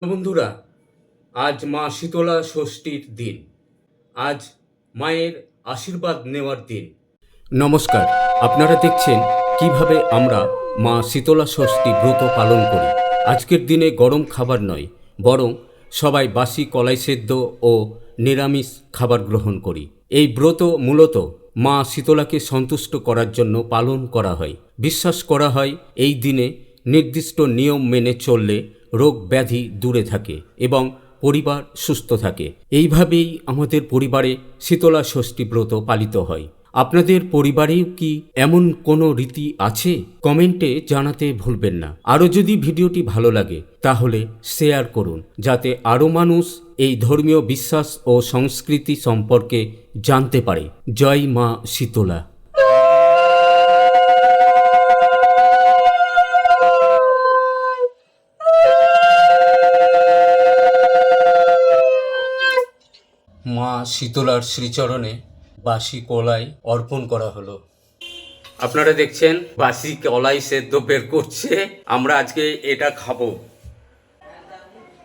বন্ধুরা, আজ মা শীতলা ষষ্ঠীর দিন। আজ মায়ের আশীর্বাদ নেওয়ার দিন। নমস্কার, আপনারা দেখছেন কিভাবে আমরা মা শীতলা ষষ্ঠী ব্রত পালন করি। আজকের দিনে গরম খাবার নয়, বরং সবাই বাসি কলাই সেদ্ধ ও নিরামিষ খাবার গ্রহণ করি। এই ব্রত মূলত মা শীতলাকে সন্তুষ্ট করার জন্য পালন করা হয়। বিশ্বাস করা হয় এই দিনে নির্দিষ্ট নিয়ম মেনে চললে রোগ ব্যাধি দূরে থাকে এবং পরিবার সুস্থ থাকে। এইভাবেই আমাদের পরিবারে শীতলা ষষ্ঠী ব্রত পালিত হয়। আপনাদের পরিবারেও কি এমন কোনো রীতি আছে? কমেন্টে জানাতে ভুলবেন না। আরও যদি ভিডিওটি ভালো লাগে তাহলে শেয়ার করুন, যাতে আরও মানুষ এই ধর্মীয় বিশ্বাস ও সংস্কৃতি সম্পর্কে জানতে পারে। জয় মা শীতলা। মা শীতলার শ্রীচরণে বাসি কলাই অর্পণ করা হলো। আপনারা দেখছেন বাসি কলাই সেদ্ধ বের করছে। আমরা আজকে এটা খাবো।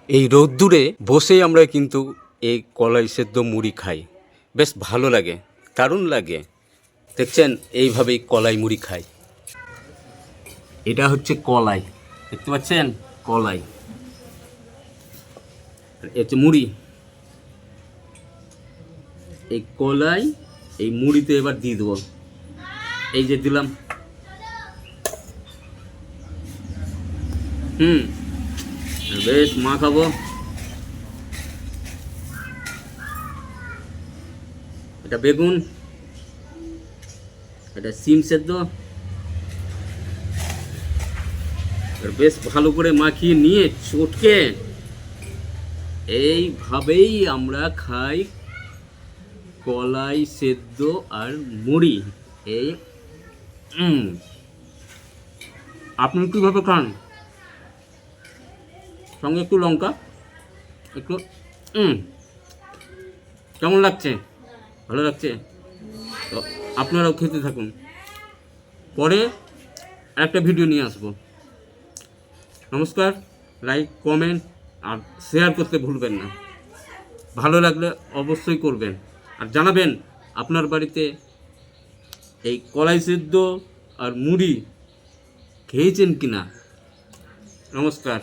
এই রোদ্দুরে বসেই আমরা কিন্তু এই কলাই সেদ্ধ মুড়ি খাই। বেশ ভালো লাগে, দারুণ লাগে। দেখছেন, এইভাবেই কলাই মুড়ি খাই। এটা হচ্ছে কলাই, দেখতে পাচ্ছেন? কলাই, হচ্ছে মুড়ি। এই কলাই এই মুড়িতে এবার দিয়ে দেবো। এই যে দিলাম। বেশ মাখাবো। এটা বেগুন, এটা সিম সেদ্ধ। বেশ ভালো করে মাখিয়ে নিয়ে চটকে এইভাবেই আমরা খাই কলাই সেদ্ধ আর মুড়ি। এই আপনি কীভাবে খান? সঙ্গে একটু লঙ্কা, একটু কেমন লাগছে? ভালো লাগছে তো আপনারাও খেতে থাকুন। পরে একটা ভিডিও নিয়ে আসবো। নমস্কার। লাইক, কমেন্ট আর শেয়ার করতে ভুলবেন না। ভালো লাগলে অবশ্যই করবেন আর জানাবেন আপনার বাড়িতে এই কলাই সেদ্ধ আর মুড়ি খেয়েছেন কিনা। নমস্কার।